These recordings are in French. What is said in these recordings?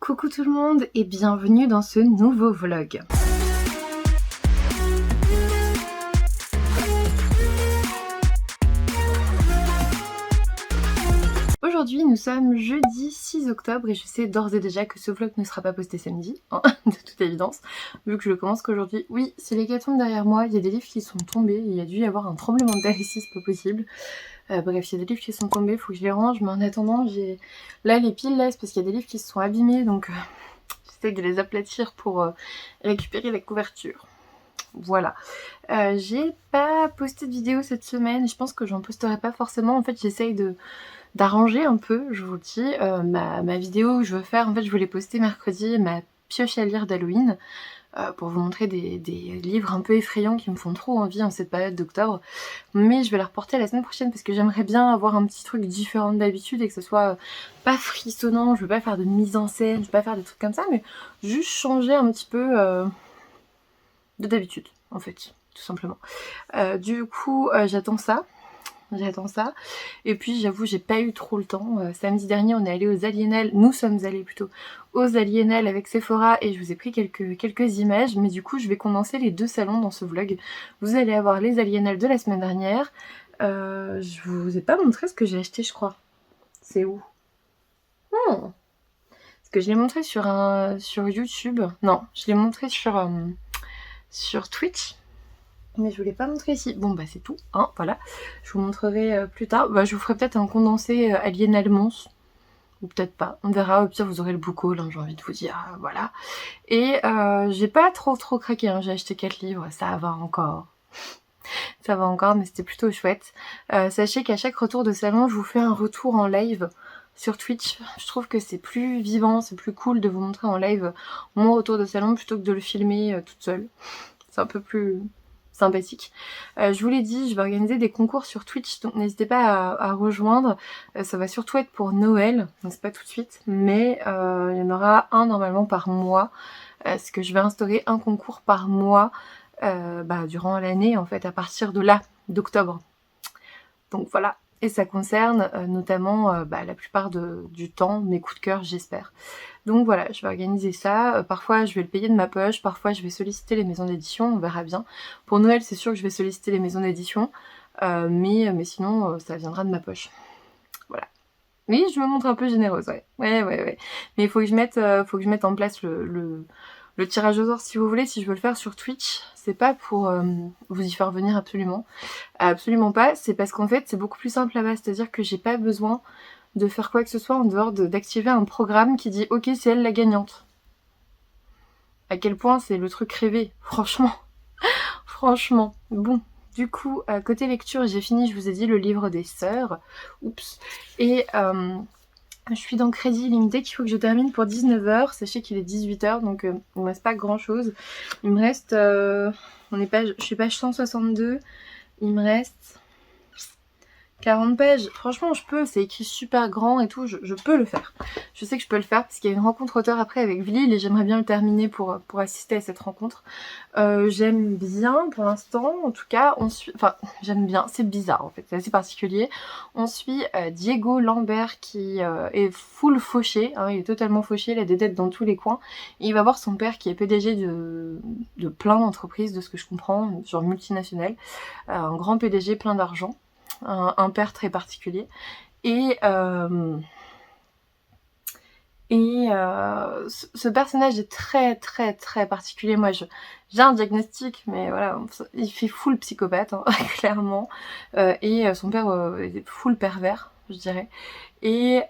Coucou tout le monde et bienvenue dans ce nouveau vlog. Aujourd'hui nous sommes jeudi 6 octobre et je sais d'ores et déjà que ce vlog ne sera pas posté samedi, hein, de toute évidence, vu que je le commence qu'aujourd'hui. Oui, c'est l'hécatombe derrière moi, il y a des livres qui sont tombés, il y a dû y avoir un tremblement de terre ici, c'est pas possible. Bref, il y a des livres qui sont tombés, il faut que je les range, mais en attendant, j'ai là les piles laissent parce qu'il y a des livres qui se sont abîmés, donc j'essaie de les aplatir pour récupérer la couverture. Voilà. J'ai pas posté de vidéo cette semaine, je pense que j'en posterai pas forcément, en fait j'essaye d'arranger un peu, je vous le dis, ma vidéo que je veux faire, en fait je voulais poster mercredi ma pioche à lire d'Halloween, pour vous montrer des livres un peu effrayants qui me font trop envie en cette période d'octobre, mais je vais la reporter la semaine prochaine parce que j'aimerais bien avoir un petit truc différent d'habitude et que ce soit pas frissonnant. Je veux pas faire de mise en scène, je veux pas faire des trucs comme ça, mais juste changer un petit peu de d'habitude en fait, tout simplement. Du coup j'attends ça. Et puis j'avoue j'ai pas eu trop le temps. Samedi dernier on est allé aux Aliénales, nous sommes allés plutôt aux Aliénales avec Sephora et je vous ai pris quelques images, mais du coup je vais condenser les deux salons dans ce vlog. Vous allez avoir les Aliénales de la semaine dernière. Je vous ai pas montré ce que j'ai acheté, je crois. C'est où? Parce que je l'ai montré sur YouTube. Non, je l'ai montré sur Twitch. Mais je vous l'ai pas montré ici. Bon bah c'est tout, hein, voilà. Je vous montrerai plus tard. Bah, je vous ferai peut-être un condensé Aliénales Mons. Ou peut-être pas. On verra, au pire vous aurez le book haul, hein, j'ai envie de vous dire, voilà. Et j'ai pas trop craqué, hein. J'ai acheté 4 livres, ça va encore. Ça va encore, mais c'était plutôt chouette. Sachez qu'à chaque retour de salon, je vous fais un retour en live sur Twitch. Je trouve que c'est plus vivant, c'est plus cool de vous montrer en live mon retour de salon plutôt que de le filmer toute seule. C'est un peu plus sympathique. Je vous l'ai dit, je vais organiser des concours sur Twitch, donc n'hésitez pas à rejoindre. Ça va surtout être pour Noël, donc c'est pas tout de suite, mais il y en aura un normalement par mois. Parce que je vais instaurer un concours par mois durant l'année, en fait, à partir de là, d'octobre. Donc voilà. Et ça concerne notamment la plupart du temps mes coups de cœur, j'espère. Donc voilà, je vais organiser ça. Parfois je vais le payer de ma poche, parfois je vais solliciter les maisons d'édition, on verra bien. Pour Noël c'est sûr que je vais solliciter les maisons d'édition, mais sinon ça viendra de ma poche. Voilà. Oui, je me montre un peu généreuse, ouais. Ouais. Mais il faut que je mette en place le tirage au sort si vous voulez, si je veux le faire sur Twitch. C'est pas pour vous y faire venir absolument. Absolument pas, c'est parce qu'en fait c'est beaucoup plus simple là-bas, c'est-à-dire que j'ai pas besoin de faire quoi que ce soit en dehors d'activer un programme qui dit ok c'est elle la gagnante. À quel point c'est le truc rêvé, franchement. Franchement. Bon, du coup, côté lecture, j'ai fini, je vous ai dit, le livre des sœurs. Oups. Et je suis dans Crédit Illimité qu'il faut que je termine pour 19h. Sachez qu'il est 18h, donc il me reste pas grand chose. Il me reste... je suis page 162. Il me reste 40 pages. Franchement, je peux. C'est écrit super grand et tout. Je peux le faire. Je sais que je peux le faire parce qu'il y a une rencontre auteur après avec Vlil et j'aimerais bien le terminer pour assister à cette rencontre. J'aime bien pour l'instant. En tout cas, j'aime bien. C'est bizarre en fait. C'est assez particulier. On suit Diego Lambert qui est full fauché. Hein, il est totalement fauché. Il a des dettes dans tous les coins. Et il va voir son père qui est PDG de plein d'entreprises, de ce que je comprends, genre multinationales. Un grand PDG plein d'argent. Un père très particulier et ce personnage est très particulier. Moi j'ai un diagnostic, mais voilà, il fait full psychopathe, hein, clairement, et son père est full pervers, je dirais, et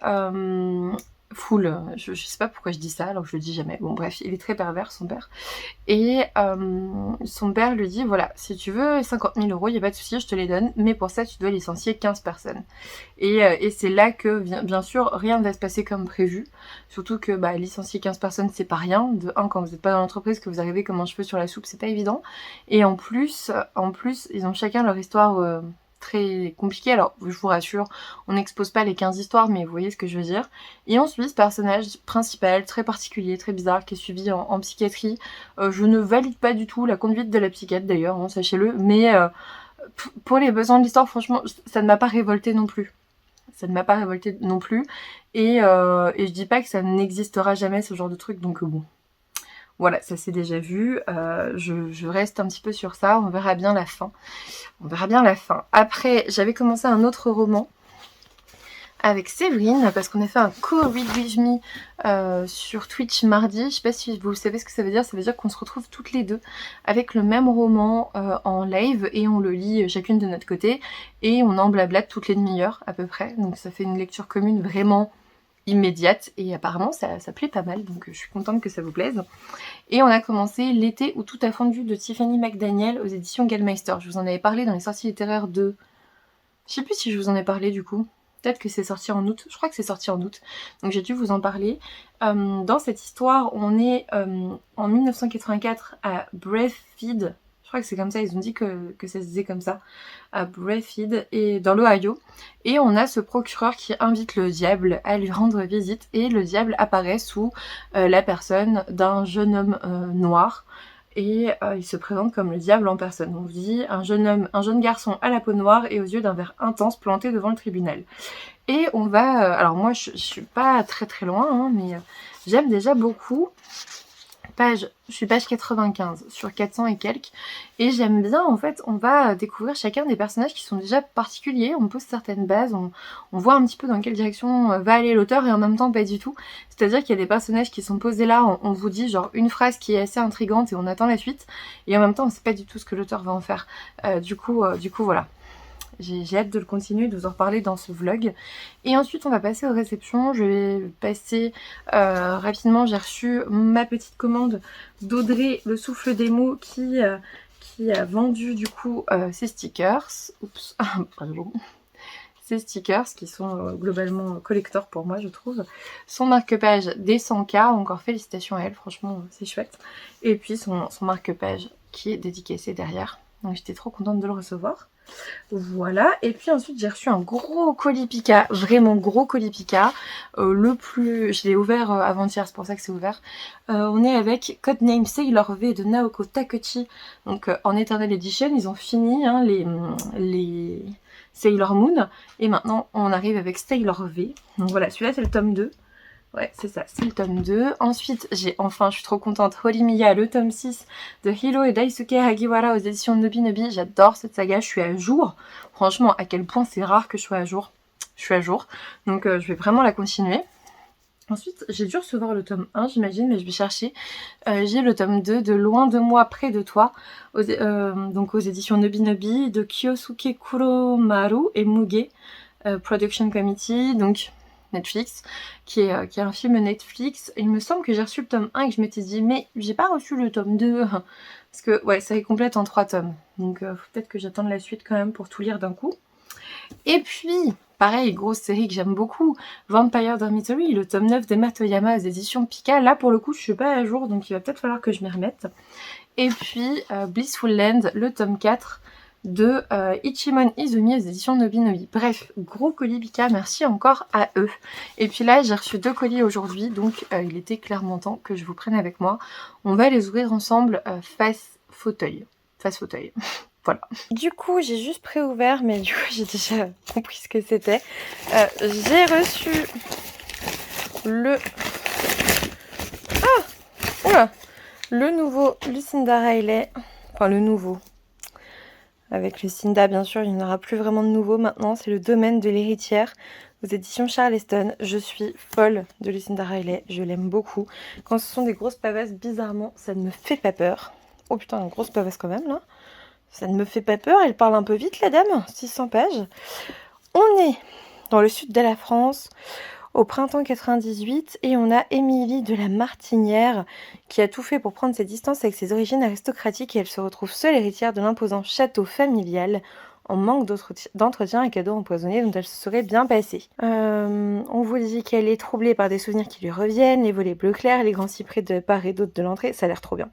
full, je sais pas pourquoi je dis ça alors que je le dis jamais. Bon bref, il est très pervers son père. Et son père lui dit voilà, si tu veux 50 000 €, il n'y a pas de souci, je te les donne, mais pour ça tu dois licencier 15 personnes. Et c'est là que bien sûr rien ne va se passer comme prévu, surtout que licencier 15 personnes c'est pas rien. De un, quand vous n'êtes pas dans l'entreprise, que vous arrivez comme un cheveu sur la soupe, c'est pas évident. Et en plus ils ont chacun leur histoire très compliqué. Alors je vous rassure, on n'expose pas les 15 histoires, mais vous voyez ce que je veux dire. Et on suit ce personnage principal très particulier, très bizarre, qui est suivi en psychiatrie. Je ne valide pas du tout la conduite de la psychiatre d'ailleurs, hein, sachez-le, mais pour les besoins de l'histoire, franchement, ça ne m'a pas révolté non plus. ça ne m'a pas révoltée non plus. Et je dis pas que ça n'existera jamais ce genre de truc, donc bon. Voilà, ça c'est déjà vu. Je reste un petit peu sur ça, on verra bien la fin. On verra bien la fin. Après, j'avais commencé un autre roman avec Séverine, parce qu'on a fait un co-read with me sur Twitch mardi. Je sais pas si vous savez ce que ça veut dire qu'on se retrouve toutes les deux avec le même roman en live et on le lit chacune de notre côté et on en blablate toutes les demi-heures à peu près. Donc ça fait une lecture commune vraiment immédiate et apparemment ça plaît pas mal, donc je suis contente que ça vous plaise. Et on a commencé L'été où tout a fondu de Tiffany McDaniel aux éditions Gallmeister. Je vous en avais parlé dans les sorties littéraires de... Je sais plus si je vous en ai parlé du coup. Peut-être que c'est sorti en août. Je crois que c'est sorti en août. Donc j'ai dû vous en parler. Dans cette histoire, on est en 1984 à Breathfield. Je crois que c'est comme ça, ils ont dit que ça se disait comme ça. À Breathfield, et dans l'Ohio. Et on a ce procureur qui invite le diable à lui rendre visite. Et le diable apparaît sous la personne d'un jeune homme noir. Et il se présente comme le diable en personne. On dit un jeune garçon à la peau noire et aux yeux d'un vert intense planté devant le tribunal. Et on va... alors moi je suis pas très très loin, hein, mais j'aime déjà beaucoup. Je suis page 95 sur 400 et quelques. Et j'aime bien, en fait, on va découvrir chacun des personnages qui sont déjà particuliers. On pose certaines bases, on voit un petit peu dans quelle direction va aller l'auteur et en même temps pas du tout. C'est-à-dire qu'il y a des personnages qui sont posés là, on vous dit genre une phrase qui est assez intrigante et on attend la suite. Et en même temps, on sait pas du tout ce que l'auteur va en faire. Du coup, voilà. J'ai hâte de le continuer, de vous en reparler dans ce vlog. Et ensuite, on va passer aux réceptions. Je vais passer rapidement. J'ai reçu ma petite commande d'Audrey, le souffle des mots, qui a vendu du coup ses stickers. Oups, pardon. Ces stickers qui sont globalement collector pour moi, je trouve. Son marque-page des 100K. Encore félicitations à elle, franchement, c'est chouette. Et puis son marque-page qui est dédicacé derrière. Donc j'étais trop contente de le recevoir. Voilà, et puis ensuite j'ai reçu un gros colis Pika, vraiment gros colis Pika, je l'ai ouvert avant-hier, c'est pour ça que c'est ouvert. On est avec Codename Sailor V de Naoko Takeuchi, donc en Eternal Edition, ils ont fini hein, les Sailor Moon, et maintenant on arrive avec Sailor V, donc voilà, celui-là c'est le tome 2. Ouais, c'est ça, c'est le tome 2. Ensuite, je suis trop contente, Holy Miya, le tome 6 de Hiro et Daisuke Hagiwara aux éditions Nobi Nobi. J'adore cette saga, je suis à jour. Franchement, à quel point c'est rare que je sois à jour. Je suis à jour, donc je vais vraiment la continuer. Ensuite, j'ai dû recevoir le tome 1, j'imagine, mais je vais chercher. J'ai le tome 2 de Loin de moi, près de toi, donc aux éditions Nobi Nobi, de Kyosuke Kuromaru et Muge, Production Committee, donc... Netflix, qui est un film Netflix. Il me semble que j'ai reçu le tome 1 et que je m'étais dit mais j'ai pas reçu le tome 2 parce que ouais, ça est complète en 3 tomes. Donc faut peut-être que j'attende la suite quand même pour tout lire d'un coup. Et puis, pareil, grosse série que j'aime beaucoup, Vampire Dormitory, le tome 9 d'Emma Toyama aux éditions Pika. Là pour le coup je suis pas à jour donc il va peut-être falloir que je m'y remette. Et puis Blissful Land, le tome 4 de Ichimon Izumi aux éditions Nobi Nobi. Bref, gros colis Pika, merci encore à eux. Et puis là, j'ai reçu 2 colis aujourd'hui, donc il était clairement temps que je vous prenne avec moi. On va les ouvrir ensemble face fauteuil. Face fauteuil. Voilà. Du coup, j'ai juste préouvert, mais du coup, j'ai déjà compris ce que c'était. J'ai reçu le... Ah oula, le nouveau Lucinda Riley. Enfin, le nouveau... Avec Lucinda, bien sûr, il n'y en aura plus vraiment de nouveau maintenant. C'est le domaine de l'héritière aux éditions Charleston. Je suis folle de Lucinda Riley, je l'aime beaucoup. Quand ce sont des grosses pavasses, bizarrement, ça ne me fait pas peur. Oh putain, une grosse pavasse quand même, là. Ça ne me fait pas peur, elle parle un peu vite, la dame. 600 pages. On est dans le sud de la France, au printemps 98, et on a Émilie de la Martinière qui a tout fait pour prendre ses distances avec ses origines aristocratiques et elle se retrouve seule héritière de l'imposant château familial en manque d'entretien et cadeaux empoisonnés dont elle se serait bien passée. On vous dit qu'elle est troublée par des souvenirs qui lui reviennent, les volets bleu clair, les grands cyprès de part et d'autre de l'entrée, ça a l'air trop bien.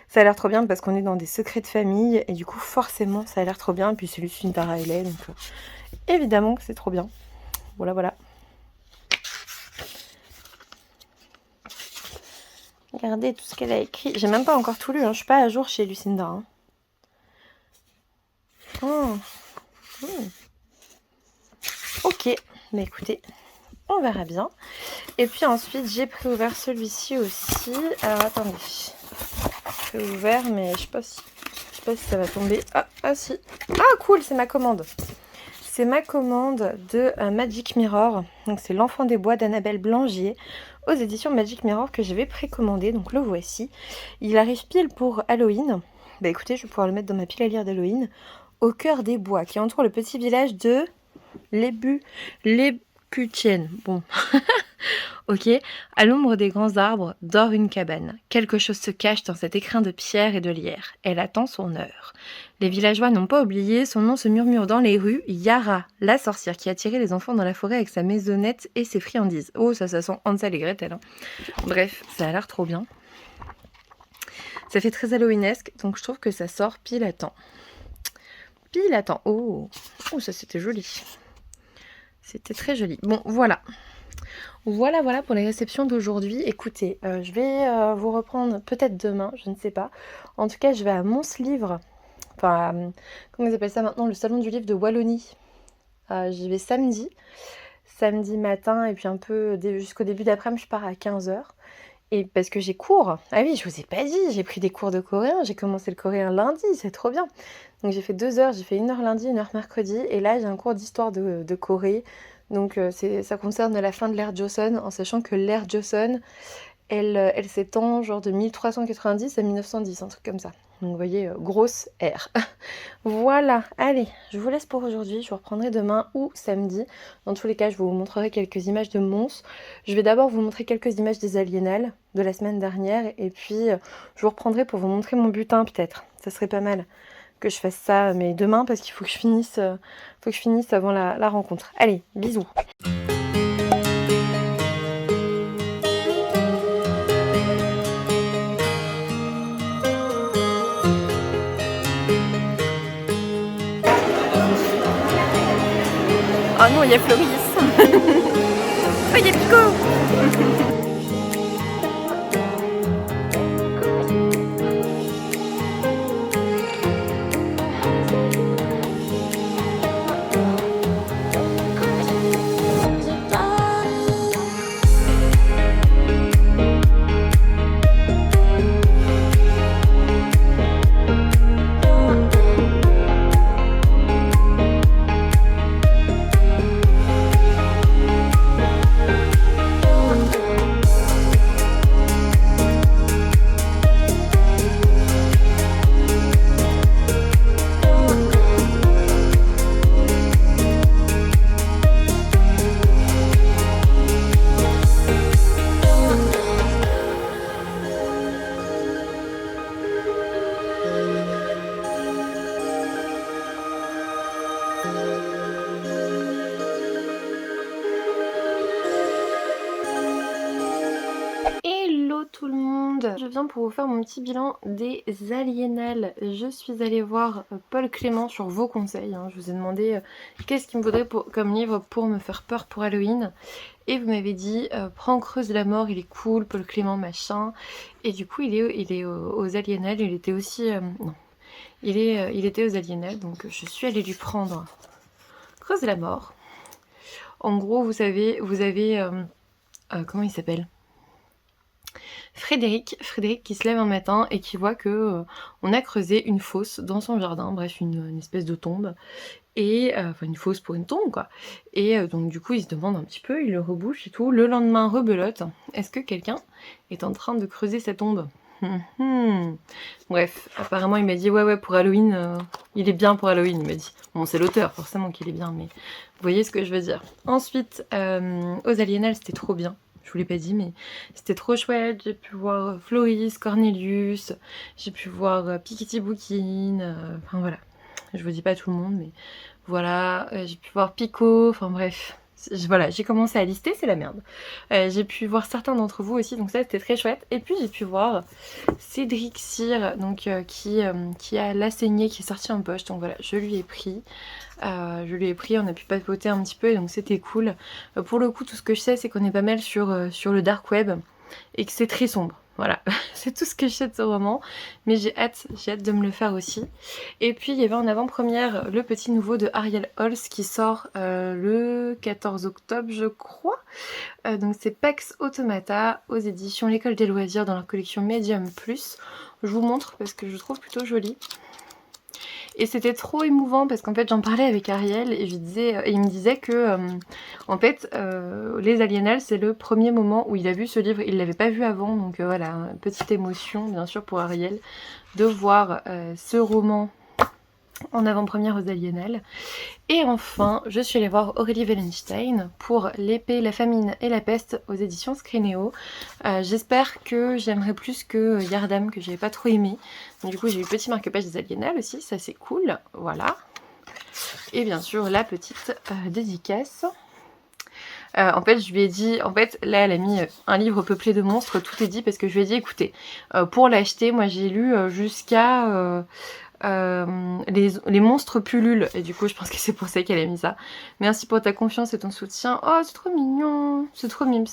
Ça a l'air trop bien parce qu'on est dans des secrets de famille et du coup forcément ça a l'air trop bien, et puis c'est Lucinda Riley donc évidemment que c'est trop bien. Voilà. Regardez tout ce qu'elle a écrit. J'ai même pas encore tout lu, hein. Je suis pas à jour chez Lucinda. Hein. Oh. Ok, Mais écoutez, on verra bien. Et puis ensuite, j'ai préouvert celui-ci aussi. Alors attendez, préouvert, mais je sais pas si ça va tomber. Ah si. Ah cool, c'est ma commande. C'est ma commande de Magic Mirror. Donc c'est L'Enfant des Bois d'Annabelle Blangier aux éditions Magic Mirror que j'avais précommandé. Donc le voici. Il arrive pile pour Halloween. Bah écoutez, je vais pouvoir le mettre dans ma pile à lire d'Halloween. Au cœur des bois, qui entoure le petit village de Lébutienne. Bon. Ok. À l'ombre des grands arbres dort une cabane. Quelque chose se cache dans cet écrin de pierre et de lierre. Elle attend son heure. Les villageois n'ont pas oublié, son nom se murmure dans les rues. Yara, la sorcière qui a tiré les enfants dans la forêt avec sa maisonnette et ses friandises. Oh, ça sent Hansel et Gretel. Hein. Bref, ça a l'air trop bien. Ça fait très halloweenesque, donc je trouve que ça sort pile à temps. Pile à temps. Oh, ça c'était joli. C'était très joli. Bon, voilà. Voilà pour les réceptions d'aujourd'hui. Écoutez, je vais vous reprendre peut-être demain, je ne sais pas. En tout cas, je vais à Mons Livre. Enfin, comment ils appellent ça maintenant, le salon du livre de Wallonie. J'y vais samedi matin, et puis un peu jusqu'au début d'après-midi, je pars à 15h. Et parce que j'ai cours. Ah oui, je vous ai pas dit, j'ai pris des cours de coréen. J'ai commencé le coréen lundi, c'est trop bien. Donc j'ai fait 2 heures, j'ai fait 1 heure lundi, 1 heure mercredi. Et là, j'ai un cours d'histoire de Corée. Donc ça concerne la fin de l'ère Joseon, en sachant que l'ère Joseon, elle s'étend genre de 1390 à 1910, un truc comme ça. Donc vous voyez, grosse ère. Voilà, allez, je vous laisse pour aujourd'hui. Je vous reprendrai demain ou samedi. Dans tous les cas, je vous montrerai quelques images de Mons. Je vais d'abord vous montrer quelques images des Aliénales de la semaine dernière. Et puis, je vous reprendrai pour vous montrer mon butin peut-être. Ça serait pas mal que je fasse ça, mais demain, parce qu'il faut que je finisse, avant la rencontre. Allez, bisous. Oh non, il y a Floris. Oh, il y a Pico. Hello tout le monde, je viens pour vous faire mon petit bilan des Aliénales. Je suis allée voir Paul Clément sur vos conseils. Je vous ai demandé qu'est-ce qu'il me faudrait comme livre pour me faire peur pour Halloween. Et vous m'avez dit, prends Creuse la mort, il est cool, Paul Clément machin. Et du coup il est aux Aliénales, il était aussi... non, il était aux Aliénales, donc je suis allée lui prendre Creuse la mort. En gros, vous savez, vous avez... comment il s'appelle ? Frédéric qui se lève un matin et qui voit que on a creusé une fosse dans son jardin, bref une espèce de tombe, et enfin une fosse pour une tombe quoi. Et donc du coup il se demande un petit peu, il le rebouche et tout. Le lendemain rebelote, est-ce que quelqu'un est en train de creuser sa tombe? Bref, apparemment il m'a dit ouais pour Halloween, il est bien pour Halloween, il m'a dit. Bon c'est l'auteur forcément qu'il est bien, mais vous voyez ce que je veux dire. Ensuite aux Aliénales c'était trop bien. Je vous l'ai pas dit, mais c'était trop chouette. J'ai pu voir Floris, Cornelius, j'ai pu voir Pikiti Boukin, enfin voilà. Je vous dis pas tout le monde, mais voilà. J'ai pu voir Pico, enfin bref. Voilà, j'ai commencé à lister, c'est la merde. J'ai pu voir certains d'entre vous aussi, donc ça c'était très chouette. Et puis j'ai pu voir Cédric Cyr, donc qui a La Saignée qui est sorti en poche. Donc voilà, je lui ai pris. On a pu papoter un petit peu, et donc c'était cool. Pour le coup, tout ce que je sais, c'est qu'on est pas mal sur le dark web et que c'est très sombre. Voilà, c'est tout ce que je sais de ce roman, mais j'ai hâte de me le faire aussi. Et puis il y avait en avant-première le petit nouveau de Ariel Holz qui sort le 14 octobre je crois. Donc c'est Pax Automata aux éditions L'École des loisirs dans leur collection Medium Plus. Je vous montre parce que je trouve plutôt joli. Et c'était trop émouvant parce qu'en fait j'en parlais avec Ariel et il me disait que en fait Les Aliénales c'est le premier moment où il a vu ce livre, il l'avait pas vu avant, donc voilà, petite émotion bien sûr pour Ariel de voir ce roman en avant-première aux Aliénales. Et enfin, je suis allée voir Aurélie Wallenstein pour L'épée, la famine et la peste aux éditions Scrinéo. J'espère que j'aimerais plus que Yardam, que j'avais pas trop aimé. Donc, du coup, j'ai eu le petit marque-page des Aliénales aussi, ça c'est cool. Voilà. Et bien sûr, la petite dédicace. En fait, je lui ai dit, en fait, là, elle a mis un livre peuplé de monstres, tout est dit, parce que je lui ai dit, écoutez, pour l'acheter, moi j'ai lu jusqu'à les monstres pullulent, et du coup je pense que c'est pour ça qu'elle a mis ça. Merci pour ta confiance et ton soutien. Oh c'est trop mignon, c'est trop mims.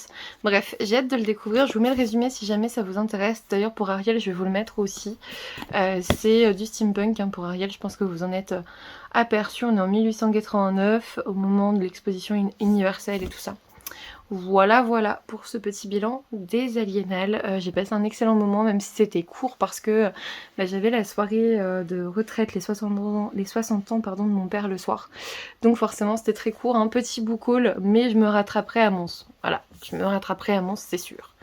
Bref, j'ai hâte de le découvrir, je vous mets le résumé si jamais ça vous intéresse. D'ailleurs pour Ariel je vais vous le mettre aussi. C'est du steampunk hein, pour Ariel, je pense que vous en êtes aperçu. On est en 1889 au moment de l'exposition universelle et tout ça. Voilà, voilà pour ce petit bilan des Aliénales. J'ai passé un excellent moment, même si c'était court, parce que j'avais la soirée de retraite, les 60 ans pardon, de mon père le soir. Donc forcément c'était très court, un petit book haul, mais je me rattraperai à Mons. Voilà, je me rattraperai à Mons, c'est sûr.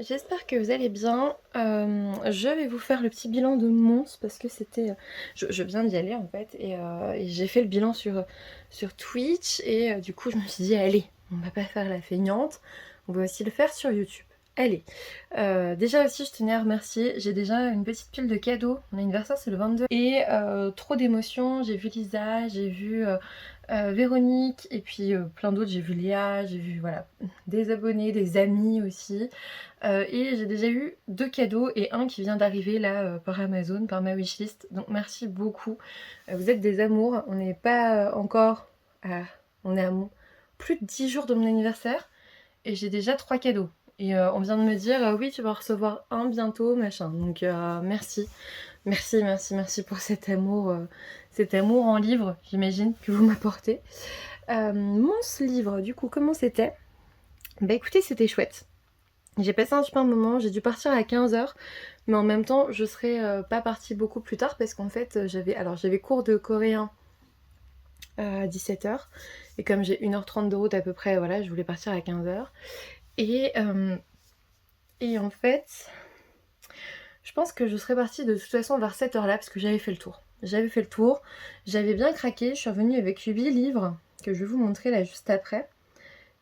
J'espère que vous allez bien. Je vais vous faire le petit bilan de Mons parce que c'était... Je viens d'y aller en fait et j'ai fait le bilan sur Twitch et du coup je me suis dit allez, on va pas faire la feignante, on va aussi le faire sur YouTube. Allez, déjà aussi je tenais à remercier, j'ai déjà une petite pile de cadeaux, mon anniversaire c'est le 22 et trop d'émotions, j'ai vu Lisa, j'ai vu Véronique et puis plein d'autres, j'ai vu Léa, j'ai vu voilà des abonnés, des amis aussi et j'ai déjà eu 2 cadeaux et un qui vient d'arriver là par Amazon, par ma wishlist, donc merci beaucoup, vous êtes des amours, on n'est pas encore on est à plus de 10 jours de mon anniversaire et j'ai déjà 3 cadeaux. Et on vient de me dire oui tu vas recevoir un bientôt machin, donc merci. Merci pour cet amour en livre, j'imagine, que vous m'apportez. Mon livre, du coup, comment c'était? Bah écoutez, c'était chouette. J'ai passé un super moment, j'ai dû partir à 15h, mais en même temps, je serais pas partie beaucoup plus tard parce qu'en fait, j'avais cours de coréen à 17h, et comme j'ai 1h30 de route à peu près, voilà, je voulais partir à 15h. Et en fait... Je pense que je serais partie de toute façon vers cette heure-là parce que j'avais fait le tour. J'avais bien craqué, je suis revenue avec 8 livres que je vais vous montrer là juste après.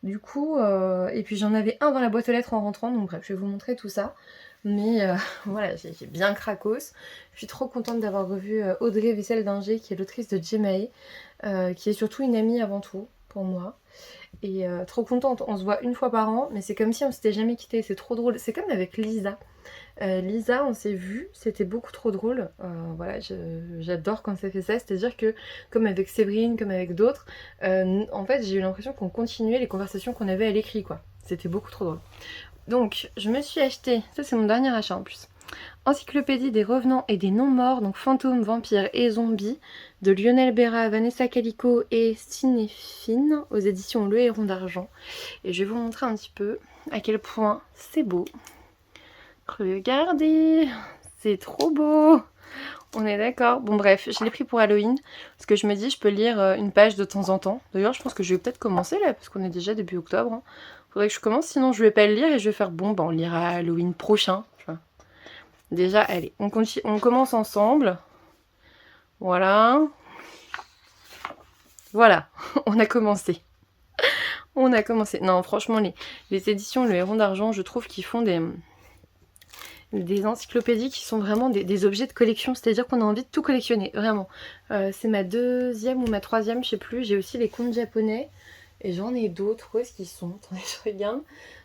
Du coup, et puis j'en avais un dans la boîte aux lettres en rentrant, donc bref, je vais vous montrer tout ça. Mais voilà, j'ai bien cracos. Je suis trop contente d'avoir revu Audrey Vessel-Dinger, qui est l'autrice de Jemae, qui est surtout une amie avant tout, pour moi. Et trop contente, on se voit une fois par an, mais c'est comme si on s'était jamais quitté, c'est trop drôle. C'est comme avec Lisa. Lisa, on s'est vu, c'était beaucoup trop drôle. Voilà, j'adore quand ça fait ça, c'est-à-dire que comme avec Séverine, comme avec d'autres, en fait j'ai eu l'impression qu'on continuait les conversations qu'on avait à l'écrit quoi. C'était beaucoup trop drôle. Donc je me suis acheté, ça c'est mon dernier achat en plus, Encyclopédie des revenants et des non-morts, donc fantômes, vampires et zombies, de Lionel Berra, Vanessa Calico et Cinéphine, aux éditions Le Héron d'Argent. Et je vais vous montrer un petit peu à quel point c'est beau. Regardez, c'est trop beau. On est d'accord. Bon bref, je l'ai pris pour Halloween, parce que je me dis je peux lire une page de temps en temps. D'ailleurs je pense que je vais peut-être commencer là, parce qu'on est déjà début octobre. Hein. Faudrait que je commence, sinon je vais pas le lire et je vais faire bon, bah on lira Halloween prochain. Tu vois. Déjà, allez, on commence ensemble. Voilà. Voilà, on a commencé. On a commencé. Non, franchement, les éditions Le Héron d'Argent, je trouve qu'ils font des encyclopédies qui sont vraiment des objets de collection, c'est-à-dire qu'on a envie de tout collectionner, vraiment. C'est ma deuxième ou ma troisième, je sais plus. J'ai aussi les contes japonais et j'en ai d'autres. Où est-ce qu'ils sont? Attendez, je regarde.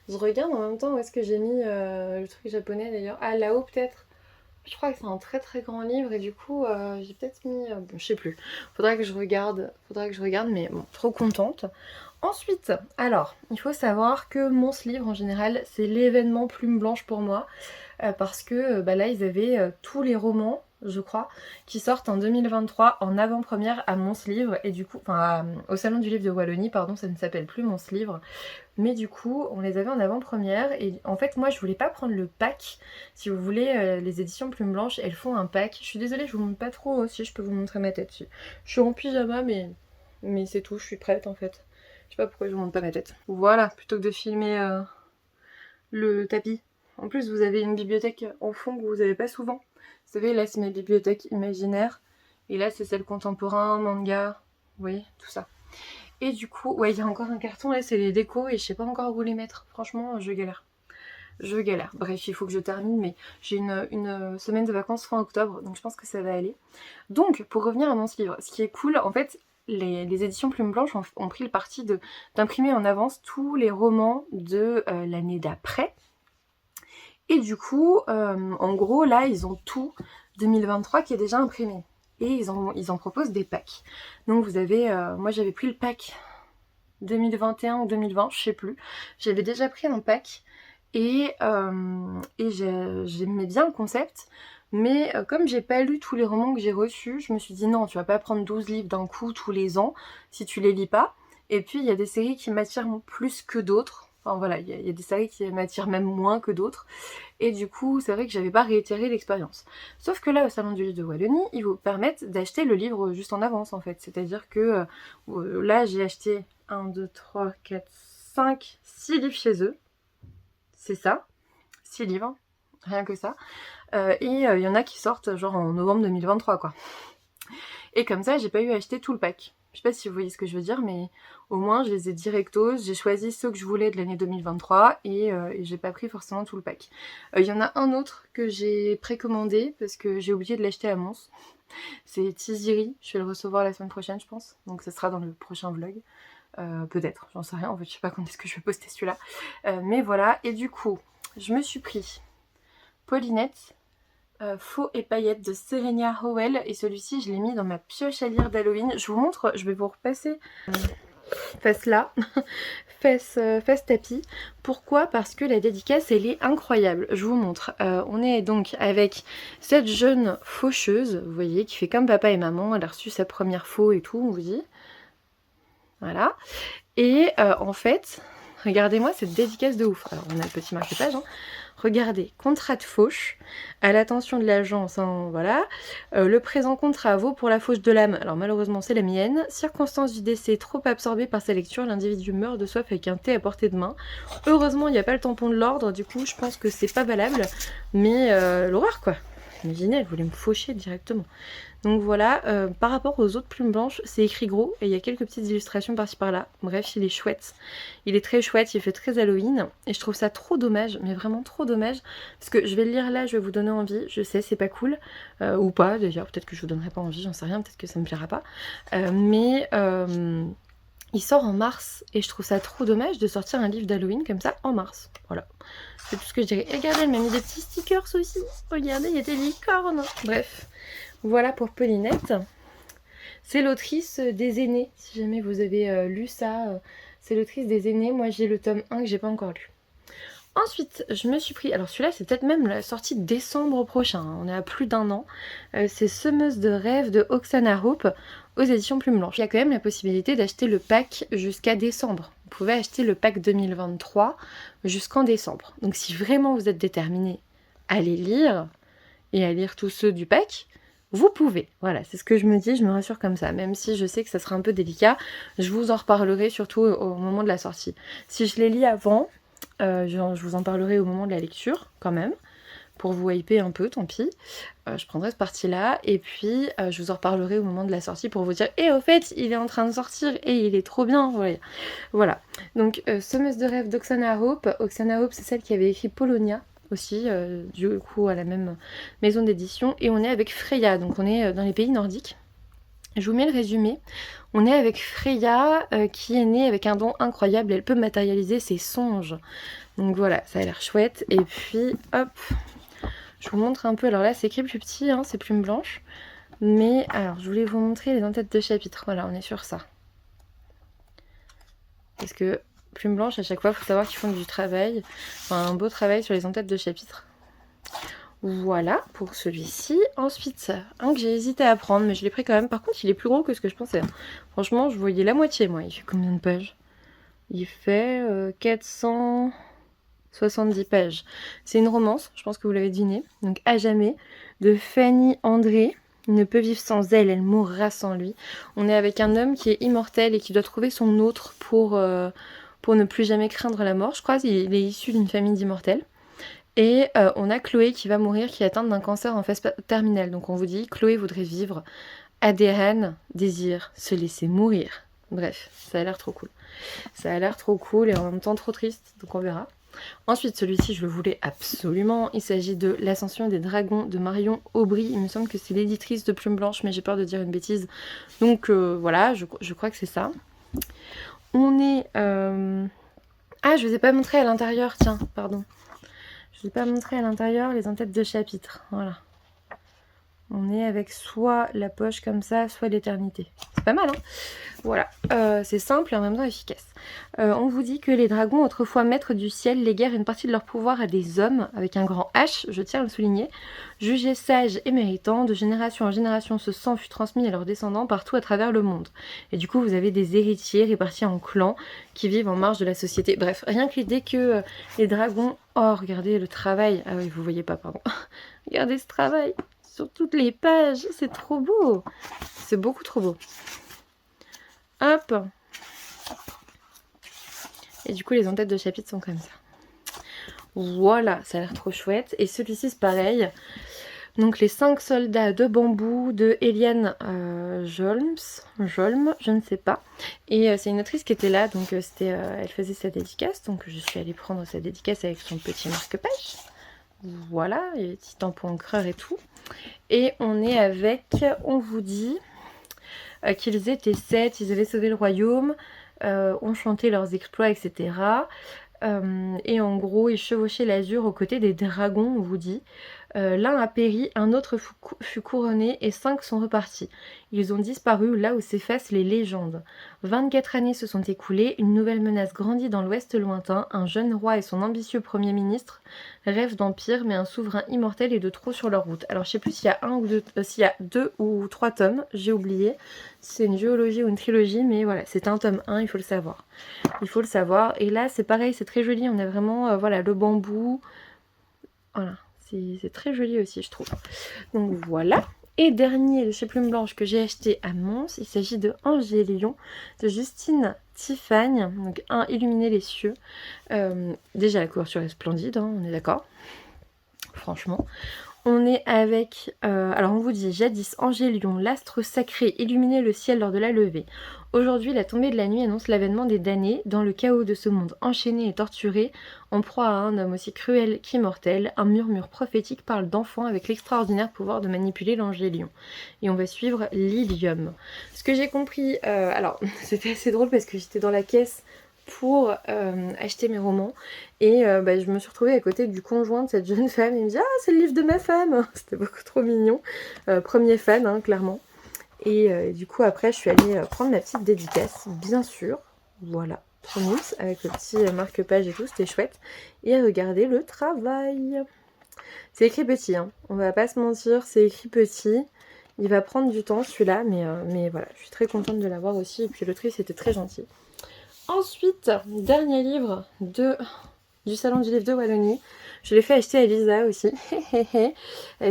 Je regarde en même temps où est-ce que j'ai mis le truc japonais d'ailleurs. Ah, là-haut peut-être. Je crois que c'est un très très grand livre et du coup j'ai peut-être mis... bon, je sais plus. Faudra que je regarde, mais bon, trop contente. Ensuite, alors, il faut savoir que Mons Livre en général, c'est l'événement Plume Blanche pour moi. Parce que bah là, ils avaient tous les romans, je crois, qui sortent en 2023 en avant-première à Mons Livre. Et du coup, enfin, au Salon du Livre de Wallonie, pardon, ça ne s'appelle plus Mons Livre. Mais du coup, on les avait en avant-première. Et en fait, moi, je voulais pas prendre le pack. Si vous voulez, les éditions Plume Blanche, elles font un pack. Je suis désolée, je vous montre pas trop aussi, je peux vous montrer ma tête. Je suis en pyjama, mais c'est tout, je suis prête en fait. Je sais pas pourquoi je vous montre pas ma tête. Voilà, plutôt que de filmer le tapis. En plus, vous avez une bibliothèque en fond que vous n'avez pas souvent. Vous savez, là, c'est ma bibliothèque imaginaire. Et là, c'est celle contemporain, manga. Vous voyez, tout ça. Et du coup, ouais, il y a encore un carton, là, c'est les décos. Et je sais pas encore où les mettre. Franchement, je galère. Je galère. Bref, il faut que je termine. Mais j'ai une semaine de vacances fin octobre. Donc, je pense que ça va aller. Donc, pour revenir à mon livre, ce qui est cool, en fait... Les éditions Plume Blanche ont pris le parti d'imprimer en avance tous les romans de l'année d'après. Et du coup, en gros, là, ils ont tout 2023 qui est déjà imprimé. Et ils en proposent des packs. Donc vous avez... moi, j'avais pris le pack 2021 ou 2020, je sais plus. J'avais déjà pris un pack. Et j'aimais bien le concept. Mais comme j'ai pas lu tous les romans que j'ai reçus, je me suis dit non, tu vas pas prendre 12 livres d'un coup tous les ans si tu les lis pas. Et puis il y a des séries qui m'attirent plus que d'autres. Enfin voilà, il y a des séries qui m'attirent même moins que d'autres. Et du coup, c'est vrai que j'avais pas réitéré l'expérience. Sauf que là, au Salon du Livre de Wallonie, ils vous permettent d'acheter le livre juste en avance en fait. C'est-à-dire que là, j'ai acheté 1, 2, 3, 4, 5, 6 livres chez eux. C'est ça, 6 livres, rien que ça. Et il y en a qui sortent genre en novembre 2023 quoi. Et comme ça, j'ai pas eu à acheter tout le pack. Je sais pas si vous voyez ce que je veux dire, mais au moins je les ai directos, j'ai choisi ceux que je voulais de l'année 2023 et j'ai pas pris forcément tout le pack. Il y en a un autre que j'ai précommandé parce que j'ai oublié de l'acheter à Mons. C'est Tiziri, je vais le recevoir la semaine prochaine je pense, donc ça sera dans le prochain vlog. Peut-être, j'en sais rien, en fait je sais pas quand est-ce que je vais poster celui-là. Mais voilà, et du coup, je me suis pris Paulinette, Faux et paillettes de Serena Howell, et celui-ci je l'ai mis dans ma pioche à lire d'Halloween. Je vous montre, je vais vous repasser face là, face tapis. Pourquoi? Parce que la dédicace elle est incroyable. Je vous montre. On est donc avec cette jeune faucheuse, vous voyez, qui fait comme papa et maman. Elle a reçu sa première faux et tout, on vous dit. Voilà. Et en fait, regardez-moi cette dédicace de ouf. Alors on a le petit marque-page, hein. Regardez, contrat de fauche, à l'attention de l'agence, hein, voilà. Le présent contrat vaut pour la fauche de l'âme, alors malheureusement c'est la mienne. Circonstance du décès trop absorbée par sa lecture, l'individu meurt de soif avec un thé à portée de main. Heureusement il n'y a pas le tampon de l'ordre, du coup je pense que c'est pas valable, mais l'horreur quoi. Imaginez, elle voulait me faucher directement. Donc voilà, par rapport aux autres plumes blanches, c'est écrit gros et il y a quelques petites illustrations par-ci par-là. Bref, il est chouette. Il est très chouette, il fait très Halloween. Et je trouve ça trop dommage, mais vraiment trop dommage. Parce que je vais le lire là, je vais vous donner envie. Je sais, c'est pas cool. Ou pas d'ailleurs, peut-être que je vous donnerai pas envie, j'en sais rien, peut-être que ça me plaira pas. Il sort en mars et je trouve ça trop dommage de sortir un livre d'Halloween comme ça en mars. Voilà. C'est tout ce que je dirais. Et regardez, elle m'a mis des petits stickers aussi. Regardez, il y a des licornes. Bref. Voilà pour Paulinette. C'est l'autrice des Aînés, si jamais vous avez lu ça. C'est l'autrice des Aînés. Moi j'ai le tome 1 que j'ai pas encore lu. Ensuite, je me suis pris, alors celui-là c'est peut-être même la sortie de décembre prochain, hein, on est à plus d'1 an, c'est Semeuse de rêve de Oksana Hope aux éditions Plume Blanche. Il y a quand même la possibilité d'acheter le pack jusqu'à décembre. Vous pouvez acheter le pack 2023 jusqu'en décembre. Donc si vraiment vous êtes déterminé à les lire, et à lire tous ceux du pack, vous pouvez. Voilà, c'est ce que je me dis, je me rassure comme ça. Même si je sais que ça sera un peu délicat, je vous en reparlerai surtout au moment de la sortie. Si je les lis avant, je vous en parlerai au moment de la lecture, quand même, pour vous hyper un peu, tant pis. Je prendrai ce parti-là, et puis je vous en reparlerai au moment de la sortie pour vous dire « Et au fait, il est en train de sortir, et il est trop bien !» Voilà. Donc, Semeuse de rêve d'Oksana Hope. Oksana Hope, c'est celle qui avait écrit Polonia, aussi, du coup à la même maison d'édition, et on est avec Freya, donc on est dans les pays nordiques. Je vous mets le résumé. On est avec Freya qui est née avec un don incroyable, elle peut matérialiser ses songes. Donc voilà, ça a l'air chouette. Et puis hop, je vous montre un peu, alors là c'est écrit plus petit, hein, c'est Plume Blanche, mais alors je voulais vous montrer les en-têtes de chapitre, voilà, on est sur ça. Parce que Plume Blanche, à chaque fois, il faut savoir qu'ils font du travail, enfin un beau travail sur les en-têtes de chapitre. Voilà pour celui-ci. Ensuite, un que j'ai hésité à prendre, mais je l'ai pris quand même. Par contre, il est plus gros que ce que je pensais. Franchement, je voyais la moitié, moi. Il fait combien de pages? Il fait 470 pages. C'est une romance, je pense que vous l'avez deviné. Donc, À jamais, de Fanny André. Il ne peut vivre sans elle, elle mourra sans lui. On est avec un homme qui est immortel et qui doit trouver son autre pour ne plus jamais craindre la mort. Je crois qu'il est issu d'une famille d'immortels. Et on a Chloé qui va mourir, qui est atteinte d'un cancer en phase terminale. Donc on vous dit, Chloé voudrait vivre. Adéhan désire se laisser mourir. Bref, ça a l'air trop cool. Ça a l'air trop cool et en même temps trop triste, donc on verra. Ensuite, celui-ci, je le voulais absolument. Il s'agit de L'Ascension des Dragons de Marion Aubry. Il me semble que c'est l'éditrice de Plume Blanche, mais j'ai peur de dire une bêtise. Donc voilà, je crois que c'est ça. On est... Ah, je ne vous ai pas montré à l'intérieur, tiens, pardon. Je ne vous ai pas montré à l'intérieur les en-têtes de chapitre. Voilà. On est avec soit la poche comme ça, soit l'éternité. C'est pas mal, hein? Voilà. C'est simple et en même temps efficace. On vous dit que les dragons, autrefois maîtres du ciel, léguèrent une partie de leur pouvoir à des hommes, avec un grand H, je tiens à le souligner, jugés sages et méritants. De génération en génération, ce sang fut transmis à leurs descendants partout à travers le monde. Et du coup, vous avez des héritiers répartis en clans qui vivent en marge de la société. Bref, rien que l'idée que les dragons... Oh, regardez le travail. Ah oui, vous voyez pas, pardon. Regardez ce travail sur toutes les pages. C'est trop beau. C'est beaucoup trop beau. Hop. Et du coup, les en-têtes de chapitre sont comme ça. Voilà, ça a l'air trop chouette. Et celui-ci, c'est pareil. Donc, les 5 soldats de bambou de Eliane Jolm, je ne sais pas. Et c'est une autrice qui était là, donc elle faisait sa dédicace. Donc, je suis allée prendre sa dédicace avec son petit marque-page. Voilà, il y a des petits tampons encreurs et tout. Et on est avec, on vous dit... qu'ils étaient 7, ils avaient sauvé le royaume, ont chanté leurs exploits, etc. Et en gros, ils chevauchaient l'azur aux côtés des dragons, on vous dit. L'un a péri, un autre fut couronné et 5 sont repartis. Ils ont disparu là où s'effacent les légendes. 24 années se sont écoulées, une nouvelle menace grandit dans l'ouest lointain. Un jeune roi et son ambitieux premier ministre rêvent d'empire, mais un souverain immortel est de trop sur leur route. Alors je sais plus s'il y a s'il y a 2 ou 3 tomes, j'ai oublié. Si c'est une duologie ou une trilogie, mais voilà, c'est un tome 1, il faut le savoir. Il faut le savoir. Et là, c'est pareil, c'est très joli. On a vraiment, voilà, le bambou. Voilà. C'est très joli aussi, je trouve. Donc voilà. Et dernier de chez Plume Blanche que j'ai acheté à Mons, il s'agit de Angélion de Justine Tiffany. Donc un, Illuminer les cieux. Déjà la couverture est splendide, hein, on est d'accord. Franchement. On est avec, alors on vous dit, jadis Angélion, l'astre sacré, illuminait le ciel lors de la levée. Aujourd'hui, la tombée de la nuit annonce l'avènement des damnés, dans le chaos de ce monde enchaîné et torturé, en proie à un homme aussi cruel qu'immortel. Un murmure prophétique parle d'enfant avec l'extraordinaire pouvoir de manipuler l'Angélion. Et on va suivre l'Ilium. Ce que j'ai compris, alors c'était assez drôle parce que j'étais dans la caisse pour acheter mes romans et je me suis retrouvée à côté du conjoint de cette jeune femme et il me dit « Ah, c'est le livre de ma femme !» C'était beaucoup trop mignon. Premier fan, hein, clairement. Et du coup, après, je suis allée prendre ma petite dédicace, bien sûr. Voilà. trop mousse, avec le petit marque-page et tout, c'était chouette. Et regardez le travail. C'est écrit petit, hein. On va pas se mentir, c'est écrit petit. Il va prendre du temps celui-là, mais voilà, je suis très contente de l'avoir aussi. Et puis l'autrice était très gentille. Ensuite, dernier livre du Salon du Livre de Wallonie. Je l'ai fait acheter à Lisa aussi.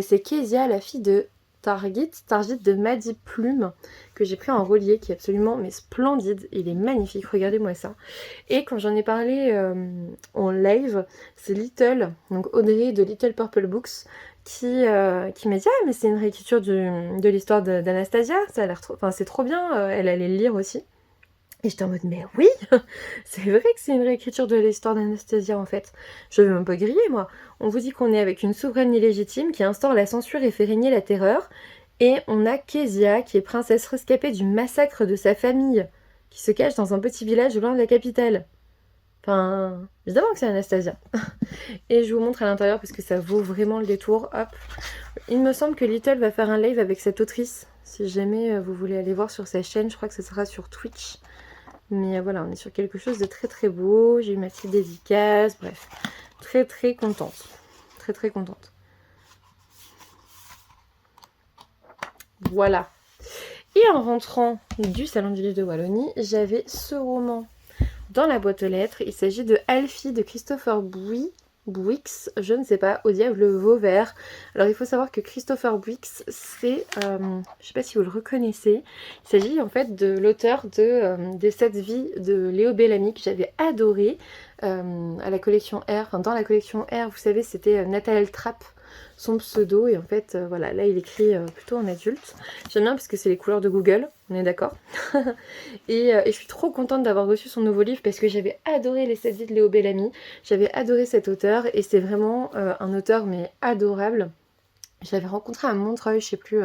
C'est Kezia, la fille de Targit de Maddy Plume, que j'ai pris en relié, qui est absolument mais splendide. Il est magnifique, regardez-moi ça. Et quand j'en ai parlé en live, c'est Little, donc Audrey de Little Purple Books, qui m'a dit « Ah, mais c'est une réécriture de l'histoire d'Anastasia, ça a l'air trop... Enfin, c'est trop bien, elle allait le lire aussi. » Et j'étais en mode « Mais oui, c'est vrai que c'est une réécriture de l'histoire d'Anastasia en fait. Je vais même pas griller moi. On vous dit qu'on est avec une souveraine illégitime qui instaure la censure et fait régner la terreur. Et on a Kezia qui est princesse rescapée du massacre de sa famille, qui se cache dans un petit village loin de la capitale. Enfin, évidemment que c'est Anastasia. Et je vous montre à l'intérieur parce que ça vaut vraiment le détour. Hop. Il me semble que Little va faire un live avec cette autrice. Si jamais vous voulez aller voir sur sa chaîne, je crois que ce sera sur Twitch. Mais voilà, on est sur quelque chose de très très beau. J'ai eu ma petite dédicace, bref. Très très contente. Très très contente. Voilà. Et en rentrant du Salon du Livre de Wallonie, j'avais ce roman dans la boîte aux lettres. Il s'agit de Alfie de Christopher Bouix, je ne sais pas, au diable Vauvert. Alors il faut savoir que Christopher Bouix, c'est, je ne sais pas si vous le reconnaissez, il s'agit en fait de l'auteur des 7 vies de Léo Bellamy que j'avais adoré à la collection R. Enfin dans la collection R, vous savez, c'était Nathaniel Trapp, son pseudo, et en fait voilà, là il écrit plutôt en adulte. J'aime bien parce que c'est les couleurs de Google, on est d'accord. et je suis trop contente d'avoir reçu son nouveau livre parce que j'avais adoré les 7 vies de Léo Bellamy, j'avais adoré cet auteur et c'est vraiment un auteur mais adorable. Je l'avais rencontré à Montreuil, je sais plus,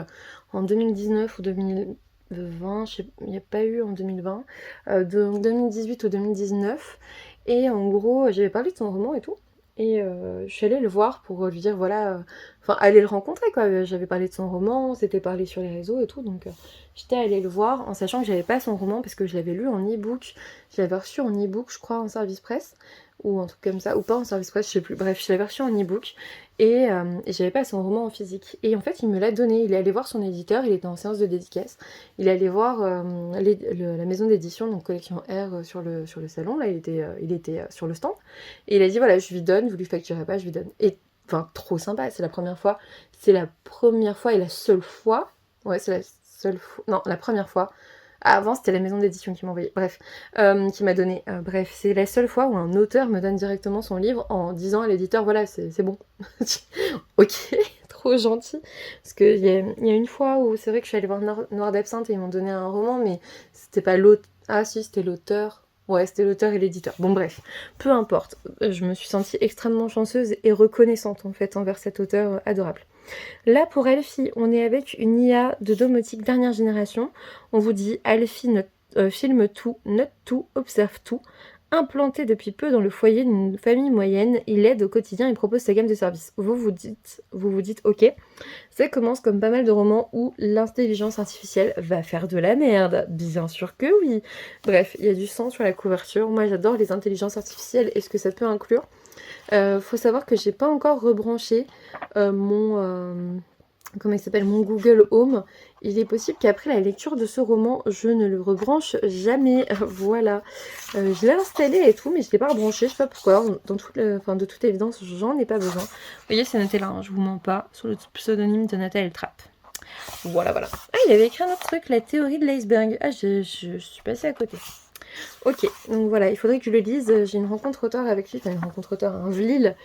en 2019 ou 2020, il n'y a pas eu en 2020, de 2018 ou 2019, et en gros j'avais parlé de son roman et tout. Et je suis allée le voir pour lui dire voilà, enfin aller le rencontrer quoi. J'avais parlé de son roman, on s'était parlé sur les réseaux et tout, donc j'étais allée le voir en sachant que j'avais pas son roman parce que je l'avais lu en e-book. Je l'avais reçu en e-book, je crois, en service presse ou un truc comme ça, ou pas en service presse, je sais plus. Bref, je l'avais reçu en e-book et j'avais pas son roman en physique. Et en fait, il me l'a donné. Il est allé voir son éditeur, il était en séance de dédicace. Il est allé voir la maison d'édition, donc collection R sur le salon. Là, il était sur le stand. Et il a dit voilà, je lui donne, vous lui facturez pas, je lui donne. Et enfin, trop sympa, c'est la première fois. C'est la première fois et la seule fois. Ouais, c'est la seule fois. Non, la première fois. Avant, c'était la maison d'édition qui m'a envoyé. Bref, qui m'a donné. Bref, c'est la seule fois où un auteur me donne directement son livre en disant à l'éditeur voilà, c'est bon. Ok, trop gentil. Parce qu'il y a une fois où c'est vrai que je suis allée voir Noir d'Absinthe et ils m'ont donné un roman, mais c'était pas l'auteur. Ah si, c'était l'auteur. Ouais, c'était l'auteur et l'éditeur. Bon bref, peu importe. Je me suis sentie extrêmement chanceuse et reconnaissante en fait envers cet auteur adorable. Là pour Alfie, on est avec une IA de domotique dernière génération. On vous dit Alfie filme tout, note tout, observe tout. Implanté depuis peu dans le foyer d'une famille moyenne, il aide au quotidien et propose sa gamme de services. Vous vous dites ok. Ça commence comme pas mal de romans où l'intelligence artificielle va faire de la merde. Bien sûr que oui. Bref, il y a du sang sur la couverture. Moi j'adore les intelligences artificielles et ce que ça peut inclure. Faut savoir que j'ai pas encore rebranché mon comment il s'appelle, mon Google Home. Il est possible qu'après la lecture de ce roman, je ne le rebranche jamais. Voilà. Je l'ai installé et tout, mais je ne l'ai pas rebranché. Je sais pas pourquoi. De toute évidence, j'en ai pas besoin. Vous voyez, c'est noté là, hein, je vous mens pas, sur le pseudonyme de Nathaniel Trapp. Voilà. Ah, il avait écrit un autre truc, la théorie de l'iceberg. Ah, je suis passée à côté. Ok, donc voilà, il faudrait que je le lise. J'ai une rencontre auteur avec lui, enfin une rencontre auteur, un Vlil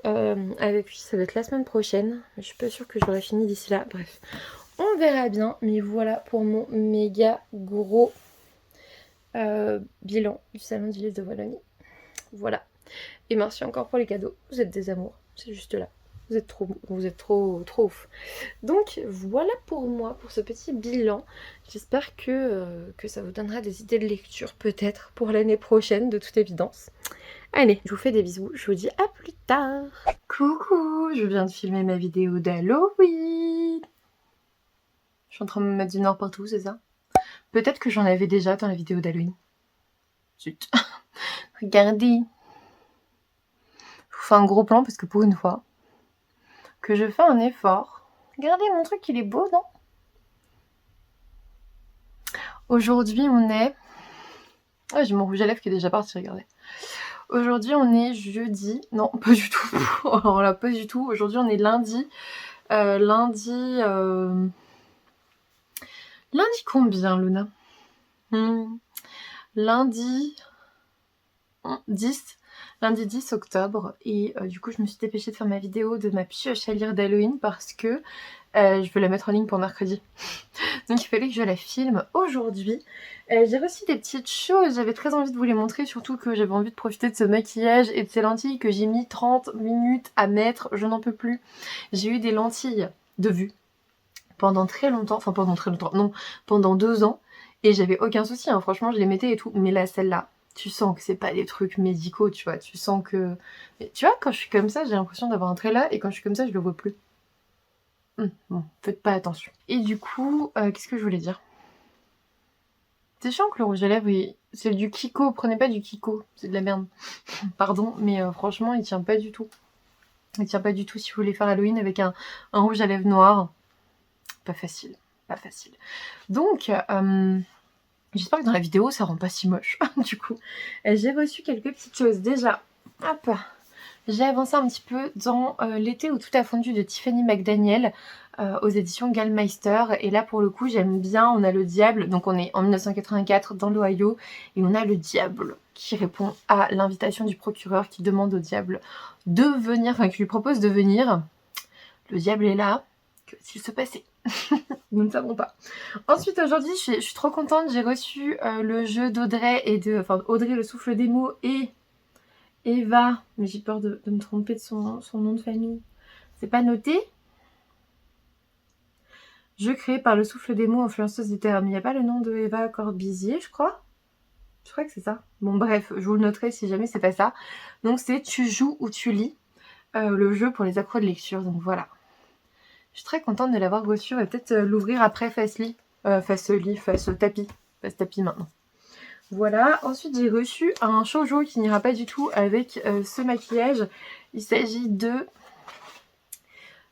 avec lui, ça va être la semaine prochaine. Je suis pas sûre que j'aurai fini d'ici là, bref. On verra bien, mais voilà pour mon méga gros bilan du Salon du Livre de Wallonie. Voilà. Et merci encore pour les cadeaux, vous êtes des amours, c'est juste là. Vous êtes trop ouf. Donc voilà pour moi, pour ce petit bilan. J'espère que ça vous donnera des idées de lecture peut-être pour l'année prochaine, de toute évidence. Allez, je vous fais des bisous, je vous dis à plus tard. Coucou, je viens de filmer ma vidéo d'Halloween. Je suis en train de me mettre du nord partout, c'est ça? Peut-être que j'en avais déjà dans la vidéo d'Halloween. Zut. Regardez. Je vous fais un gros plan parce que pour une fois que je fais un effort. Regardez mon truc, il est beau, non? Aujourd'hui, on est... Ah, j'ai mon rouge à lèvres qui est déjà parti, regardez. Aujourd'hui, on est jeudi. Non, pas du tout. Alors là, pas du tout. Aujourd'hui, on est lundi. Lundi combien, Luna? Lundi 10. Lundi 10 octobre. Et du coup, je me suis dépêchée de faire ma vidéo de ma pioche à lire d'Halloween parce que je veux la mettre en ligne pour mercredi. Donc il fallait que je la filme aujourd'hui. J'ai reçu des petites choses, j'avais très envie de vous les montrer, surtout que j'avais envie de profiter de ce maquillage et de ces lentilles que j'ai mis 30 minutes à mettre, je n'en peux plus. J'ai eu des lentilles de vue pendant très longtemps, enfin pendant très longtemps, non, pendant 2 ans, et j'avais aucun souci, hein, franchement je les mettais et tout, mais là celle-là, tu sens que c'est pas des trucs médicaux, tu vois, tu sens que... Mais tu vois, quand je suis comme ça, j'ai l'impression d'avoir un trait là, et quand je suis comme ça, je le vois plus. Bon, faites pas attention. Et du coup, qu'est-ce que je voulais dire? C'est chiant que le rouge à lèvres, c'est du Kiko, prenez pas du Kiko, c'est de la merde. Pardon, mais franchement, il tient pas du tout. Il tient pas du tout si vous voulez faire Halloween avec un rouge à lèvres noir. Pas facile, pas facile. Donc, j'espère que dans la vidéo, ça rend pas si moche, du coup. J'ai reçu quelques petites choses. Déjà, hop, j'ai avancé un petit peu dans L'été où tout a fondu de Tiffany McDaniel aux éditions Gallmeister. Et là, pour le coup, j'aime bien. On a le diable, donc on est en 1984 dans l'Ohio, et on a le diable qui répond à l'invitation du procureur qui demande au diable de venir, enfin qui lui propose de venir. Le diable est là, que s'il se passait. Nous ne savons pas. Ensuite, aujourd'hui, je suis trop contente. J'ai reçu le jeu d'Audrey et de... Enfin, Audrey, le souffle des mots, et Eva, mais j'ai peur de me tromper de son nom de famille. C'est pas noté. Jeu créé par le souffle des mots, influenceuse littéraire. Mais il n'y a pas le nom de Eva Corbizier, je crois. Je crois que c'est ça. Bon, bref, je vous le noterai si jamais c'est pas ça. Donc, c'est Tu joues ou tu lis. Le jeu pour les accros de lecture. Donc, voilà. Je suis très contente de l'avoir reçu. On va peut-être l'ouvrir après face tapis. Face tapis maintenant. Voilà, ensuite j'ai reçu un shoujo qui n'ira pas du tout avec ce maquillage. Il s'agit de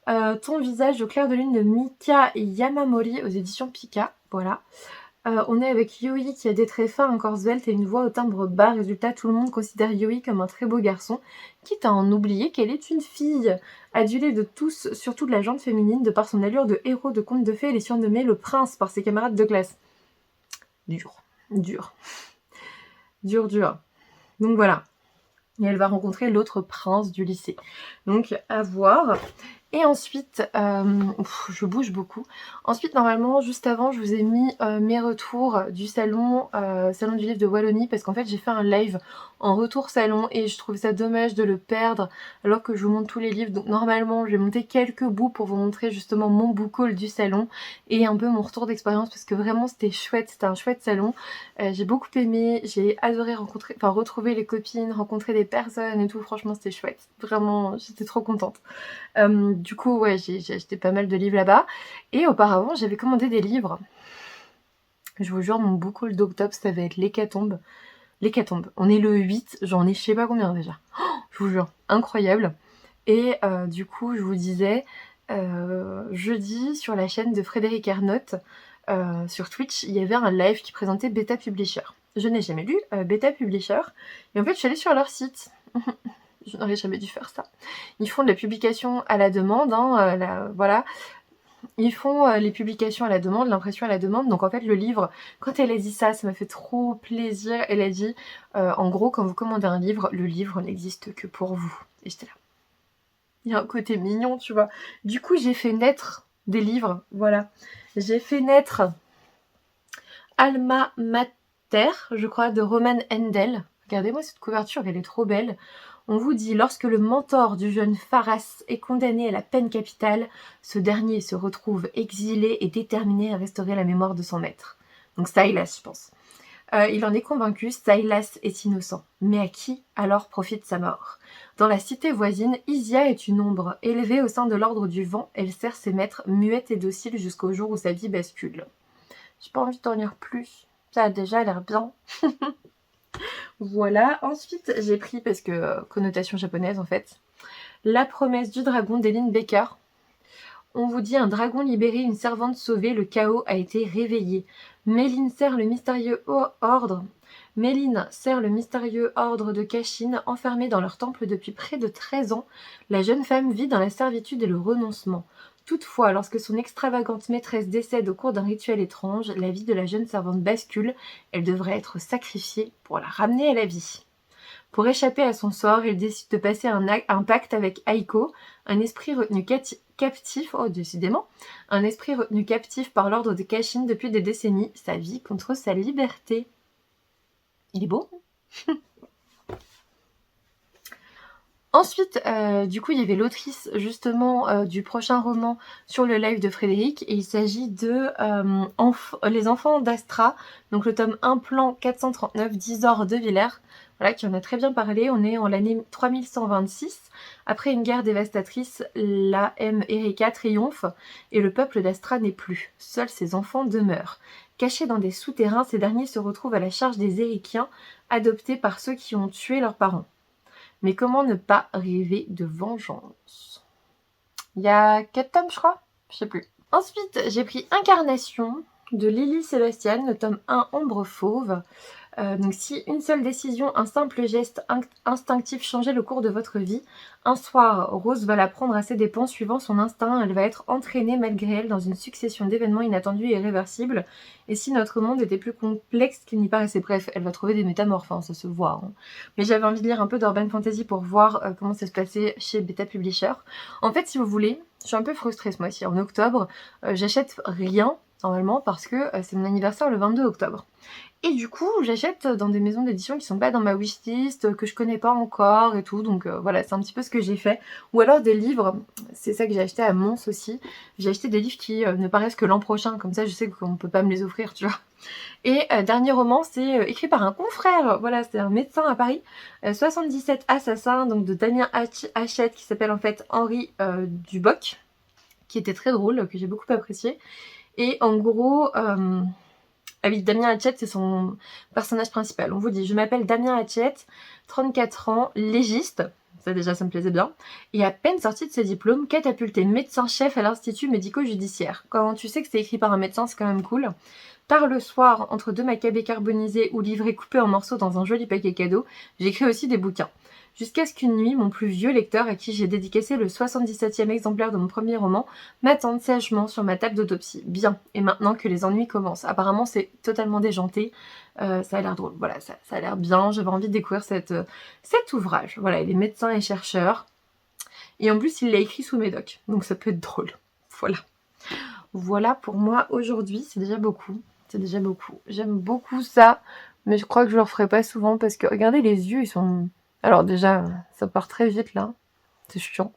Ton visage au clair de lune de Mika Yamamori aux éditions Pika. Voilà. On est avec Yui qui a des traits fins, un corps svelte et une voix au timbre bas. Résultat, tout le monde considère Yui comme un très beau garçon, quitte à en oublier qu'elle est une fille. Adulée de tous, surtout de la gente féminine, de par son allure de héros de conte de fées, elle est surnommée le prince par ses camarades de classe. Dur. Dur. Donc voilà. Et elle va rencontrer l'autre prince du lycée. Donc à voir. Et ensuite, je bouge beaucoup. Ensuite, normalement, juste avant, je vous ai mis mes retours du salon du livre de Wallonie, parce qu'en fait, j'ai fait un live en retour salon et je trouve ça dommage de le perdre alors que je vous montre tous les livres. Donc normalement, je vais monter quelques bouts pour vous montrer justement mon book haul du salon et un peu mon retour d'expérience, parce que vraiment, c'était chouette, c'était un chouette salon. J'ai beaucoup aimé, j'ai adoré retrouver les copines, rencontrer des personnes et tout. Franchement, c'était chouette. Vraiment, j'étais trop contente. Du coup, ouais, j'ai acheté pas mal de livres là-bas. Et auparavant, j'avais commandé des livres. Je vous jure, mon book haul d'octobre, ça va être l'hécatombe. L'hécatombe. On est le 8, j'en ai je sais pas combien déjà. Oh, je vous jure, incroyable. Et du coup, je vous disais, jeudi, sur la chaîne de Frédéric Ernotte, sur Twitch, il y avait un live qui présentait Beta Publisher. Je n'ai jamais lu Beta Publisher. Et en fait, je suis allée sur leur site. Je n'aurais jamais dû faire ça. Ils font de la publication à la demande, hein, voilà. Ils font les publications à la demande, l'impression à la demande. Donc en fait, le livre, quand elle a dit ça m'a fait trop plaisir. Elle a dit, en gros, quand vous commandez un livre, le livre n'existe que pour vous. Et j'étais là. Il y a un côté mignon, tu vois. Du coup, j'ai fait naître des livres, voilà. J'ai fait naître Alma Mater, je crois, de Roman Hendel. Regardez-moi cette couverture, elle est trop belle. On vous dit, lorsque le mentor du jeune Pharas est condamné à la peine capitale, ce dernier se retrouve exilé et déterminé à restaurer la mémoire de son maître. Donc Silas, je pense. Il en est convaincu, Silas est innocent. Mais à qui alors profite sa mort? Dans la cité voisine, Isia est une ombre. Élevée au sein de l'ordre du vent, elle sert ses maîtres, muette et docile jusqu'au jour où sa vie bascule. J'ai pas envie d'en lire plus. Ça a déjà l'air bien. Voilà, ensuite j'ai pris, parce que connotation japonaise en fait, La promesse du dragon d'Hélène Baker. On vous dit: un dragon libéré, une servante sauvée, le chaos a été réveillé. Méline sert le mystérieux ordre. Méline sert le mystérieux ordre de Kashin, enfermé dans leur temple depuis près de 13 ans. La jeune femme vit dans la servitude et le renoncement. Toutefois, lorsque son extravagante maîtresse décède au cours d'un rituel étrange, la vie de la jeune servante bascule. Elle devrait être sacrifiée pour la ramener à la vie. Pour échapper à son sort, il décide de passer un pacte avec Aiko, un esprit retenu captif, oh décidément, un esprit retenu captif par l'ordre de Kashin depuis des décennies, sa vie contre sa liberté. Il est beau. Ensuite, du coup, il y avait l'autrice justement du prochain roman sur le live de Frédéric, et il s'agit de Les enfants d'Astra, donc le tome 1 plan 439 d'Isor de Villers, voilà, qui en a très bien parlé. On est en l'année 3126. Après une guerre dévastatrice, la M. Erika triomphe et le peuple d'Astra n'est plus. Seuls ses enfants demeurent. Cachés dans des souterrains, ces derniers se retrouvent à la charge des Érikiens, adoptés par ceux qui ont tué leurs parents. Mais comment ne pas rêver de vengeance? Il y a 4 tomes, je crois. Je sais plus. Ensuite, j'ai pris Incarnation de Lily Sébastien, le tome 1 Ombre Fauve. Donc si une seule décision, un simple geste instinctif changeait le cours de votre vie, un soir, Rose va la prendre à ses dépens suivant son instinct. Elle va être entraînée malgré elle dans une succession d'événements inattendus et irréversibles. Et si notre monde était plus complexe qu'il n'y paraissait, bref, elle va trouver des métamorphes, hein, ça se voit. Hein. Mais j'avais envie de lire un peu d'Urban Fantasy pour voir comment ça se passait chez Beta Publisher. En fait, si vous voulez, je suis un peu frustrée ce mois-ci. En octobre, j'achète rien, normalement, parce que c'est mon anniversaire le 22 octobre. Et du coup, j'achète dans des maisons d'édition qui sont pas dans ma wishlist, que je connais pas encore et tout. Donc voilà, c'est un petit peu ce que j'ai fait. Ou alors des livres, c'est ça que j'ai acheté à Mons aussi. J'ai acheté des livres qui ne paraissent que l'an prochain. Comme ça, je sais qu'on peut pas me les offrir, tu vois. Et dernier roman, c'est écrit par un confrère. Voilà, c'est un médecin à Paris. 77 assassins, donc de Damien Hachette, qui s'appelle en fait Henri Duboc, qui était très drôle, que j'ai beaucoup apprécié. Et en gros... Ah oui, Damien Hachette, c'est son personnage principal. On vous dit: je m'appelle Damien Hachette, 34 ans, légiste. Ça déjà, ça me plaisait bien. Et à peine sorti de ses diplômes, catapulté médecin-chef à l'Institut médico-judiciaire. Quand tu sais que c'est écrit par un médecin, c'est quand même cool. Tard le soir, entre 2 macabées carbonisés ou livrés coupés en morceaux dans un joli paquet cadeau, j'écris aussi des bouquins. Jusqu'à ce qu'une nuit, mon plus vieux lecteur, à qui j'ai dédicacé le 77e exemplaire de mon premier roman, m'attende sagement sur ma table d'autopsie. Bien, et maintenant que les ennuis commencent. Apparemment, c'est totalement déjanté. Ça a l'air drôle. Voilà, ça a l'air bien. J'avais envie de découvrir cet ouvrage. Voilà, il est médecin et chercheur. Et en plus, il l'a écrit sous médoc. Donc ça peut être drôle. Voilà. Voilà pour moi aujourd'hui. C'est déjà beaucoup. C'est déjà beaucoup. J'aime beaucoup ça. Mais je crois que je le referai pas souvent parce que regardez, les yeux, ils sont... Alors déjà, ça part très vite là. C'est chiant.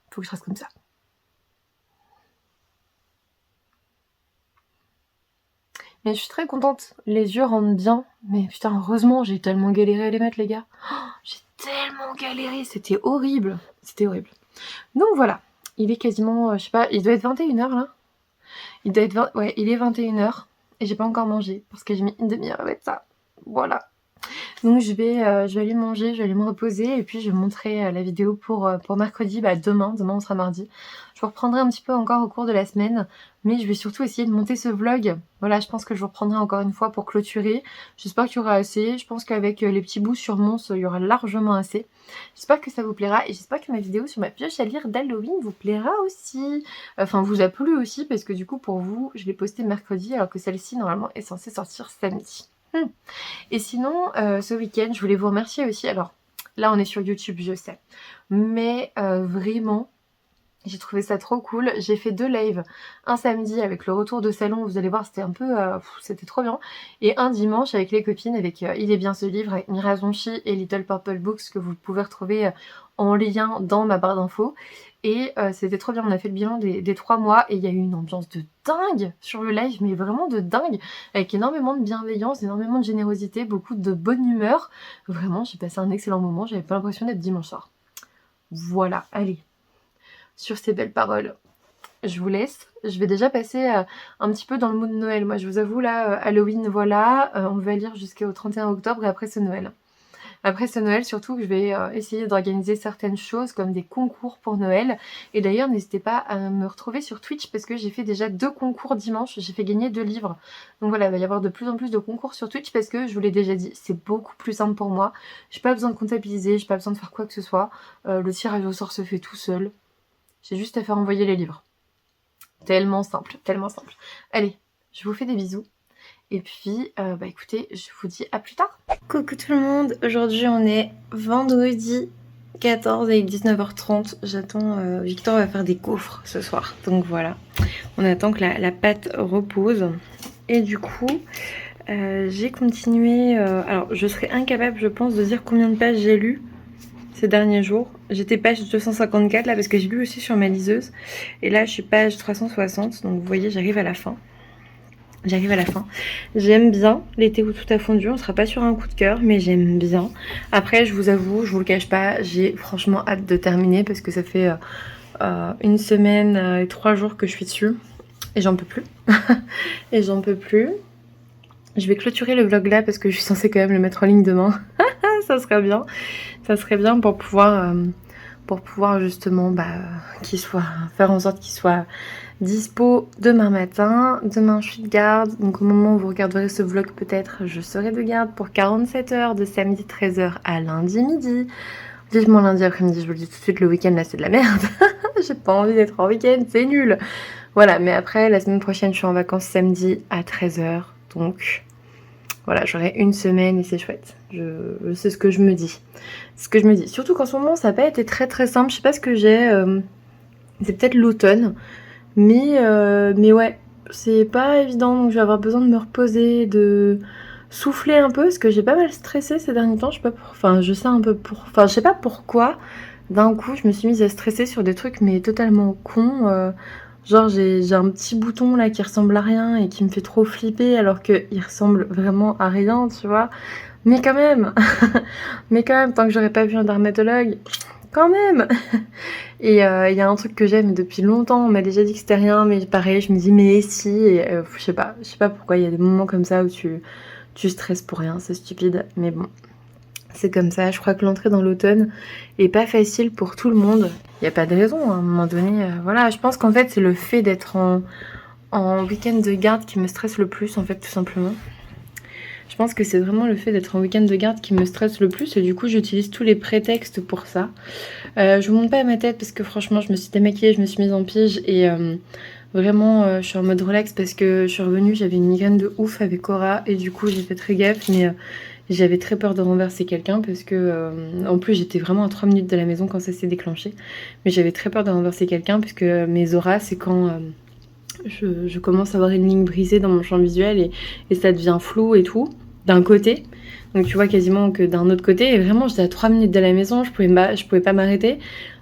Faut que je reste comme ça. Mais je suis très contente. Les yeux rendent bien. Mais putain, heureusement, j'ai tellement galéré à les mettre, les gars. Oh, j'ai tellement galéré. C'était horrible. C'était horrible. Donc voilà. Il est quasiment, je sais pas, il doit être 21h là. Il doit être ouais, il est 21h. Et j'ai pas encore mangé. Parce que j'ai mis une demi-heure à mettre ça. Voilà. Donc je vais aller manger, je vais aller me reposer et puis je vais vous montrer la vidéo pour mercredi, demain on sera mardi. Je vous reprendrai un petit peu encore au cours de la semaine, mais je vais surtout essayer de monter ce vlog. Voilà, je pense que je vous reprendrai encore une fois pour clôturer. J'espère qu'il y aura assez, je pense qu'avec les petits bouts sur Mons, il y aura largement assez. J'espère que ça vous plaira et j'espère que ma vidéo sur ma pioche à lire d'Halloween vous plaira aussi. Enfin, vous a plu aussi parce que du coup pour vous, je l'ai postée mercredi alors que celle-ci normalement est censée sortir samedi. Et sinon, ce week-end, je voulais vous remercier aussi. Alors, là, on est sur YouTube, je sais. Mais vraiment, j'ai trouvé ça trop cool. J'ai fait 2 lives. Un samedi avec le retour de salon, vous allez voir, c'était un peu... c'était trop bien. Et un dimanche avec les copines, avec Il est bien ce livre, avec Mira Zonchi et Little Purple Books, que vous pouvez retrouver en lien dans ma barre d'infos. Et c'était trop bien, on a fait le bilan des 3 mois et il y a eu une ambiance de dingue sur le live, mais vraiment de dingue, avec énormément de bienveillance, énormément de générosité, beaucoup de bonne humeur. Vraiment, j'ai passé un excellent moment, j'avais pas l'impression d'être dimanche soir. Voilà, allez, sur ces belles paroles, je vous laisse. Je vais déjà passer un petit peu dans le mood de Noël. Moi, je vous avoue, là, Halloween, voilà, on va lire jusqu'au 31 octobre et après, c'est Noël. Après ce Noël, surtout que je vais essayer d'organiser certaines choses comme des concours pour Noël. Et d'ailleurs, n'hésitez pas à me retrouver sur Twitch parce que j'ai fait déjà 2 concours dimanche. J'ai fait gagner 2 livres. Donc voilà, il va y avoir de plus en plus de concours sur Twitch parce que, je vous l'ai déjà dit, c'est beaucoup plus simple pour moi. J'ai pas besoin de comptabiliser, j'ai pas besoin de faire quoi que ce soit. Le tirage au sort se fait tout seul. J'ai juste à faire envoyer les livres. Tellement simple, tellement simple. Allez, je vous fais des bisous. Et puis, écoutez, je vous dis à plus tard. Coucou tout le monde, aujourd'hui on est vendredi 14 avec 19h30. J'attends, Victor va faire des gaufres ce soir. Donc voilà, on attend que la pâte repose. Et du coup, j'ai continué... alors, je serais incapable, je pense, de dire combien de pages j'ai lu ces derniers jours. J'étais page 254 là, parce que j'ai lu aussi sur ma liseuse. Et là, je suis page 360, donc vous voyez, j'arrive à la fin. J'aime bien l'été où tout a fondu. On sera pas sur un coup de cœur, mais j'aime bien. Après, je vous avoue, je vous le cache pas, j'ai franchement hâte de terminer parce que ça fait 1 semaine et 3 jours que je suis dessus. Et j'en peux plus. Je vais clôturer le vlog là parce que je suis censée quand même le mettre en ligne demain. Ça serait bien. Ça serait bien pour pouvoir justement faire en sorte qu'il soit dispo demain matin. Demain, je suis de garde. Donc, au moment où vous regarderez ce vlog, peut-être, je serai de garde pour 47 heures de samedi 13h à lundi midi. Vivement lundi après-midi, je vous le dis tout de suite, le week-end, là, c'est de la merde. J'ai pas envie d'être en week-end, c'est nul. Voilà, mais après, la semaine prochaine, je suis en vacances samedi à 13h. Donc, voilà, j'aurai 1 semaine et c'est chouette. C'est ce que je me dis. Surtout qu'en ce moment, ça n'a pas été très très simple. Je sais pas ce que j'ai. C'est peut-être l'automne. Mais ouais, c'est pas évident, donc je vais avoir besoin de me reposer, de souffler un peu, parce que j'ai pas mal stressé ces derniers temps, je sais pas pourquoi, d'un coup je me suis mise à stresser sur des trucs mais totalement cons, genre j'ai un petit bouton là qui ressemble à rien et qui me fait trop flipper alors qu'il ressemble vraiment à rien, tu vois, mais quand même, tant que j'aurais pas vu un dermatologue, quand même. Et il y a un truc que j'aime depuis longtemps, on m'a déjà dit que c'était rien, mais pareil, je me dis mais si, et je sais pas pourquoi, il y a des moments comme ça où tu stresses pour rien, c'est stupide, mais bon, c'est comme ça. Je crois que l'entrée dans l'automne est pas facile pour tout le monde, il y a pas de raison, à un moment donné, voilà, je pense qu'en fait c'est le fait d'être en week-end de garde qui me stresse le plus, en fait, tout simplement. Je pense que c'est vraiment le fait d'être en week-end de garde qui me stresse le plus et du coup j'utilise tous les prétextes pour ça. Je vous montre pas ma tête parce que franchement je me suis démaquillée, je me suis mise en pige et vraiment je suis en mode relax parce que je suis revenue, j'avais une migraine de ouf avec Cora et du coup j'ai fait très gaffe, mais j'avais très peur de renverser quelqu'un parce que en plus j'étais vraiment à 3 minutes de la maison quand ça s'est déclenché, mais j'avais très peur de renverser quelqu'un puisque mes auras c'est quand... je commence à avoir une ligne brisée dans mon champ visuel et ça devient flou et tout, d'un côté. Donc tu vois quasiment que d'un autre côté. Et vraiment, j'étais à 3 minutes de la maison, je pouvais pas m'arrêter.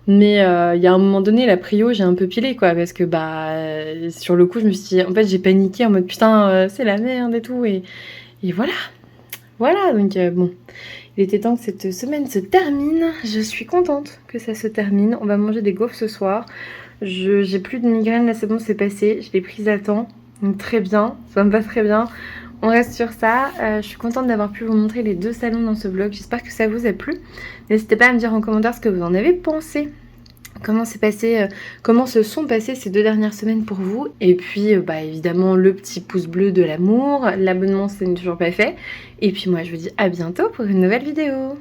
Mais il y a un moment donné, la prio, j'ai un peu pilé, quoi. Parce que sur le coup, je me suis dit... En fait, j'ai paniqué en mode putain, c'est la merde et tout. Et voilà. Voilà, donc bon. Il était temps que cette semaine se termine. Je suis contente que ça se termine. On va manger des gaufres ce soir. J'ai plus de migraine, là c'est bon, c'est passé. Je l'ai prise à temps. Donc très bien, ça me va très bien. On reste sur ça. Je suis contente d'avoir pu vous montrer les 2 salons dans ce vlog. J'espère que ça vous a plu. N'hésitez pas à me dire en commentaire ce que vous en avez pensé. Comment se sont passées ces 2 dernières semaines pour vous. Et puis évidemment le petit pouce bleu de l'amour. L'abonnement si ce n'est toujours pas fait. Et puis moi je vous dis à bientôt pour une nouvelle vidéo.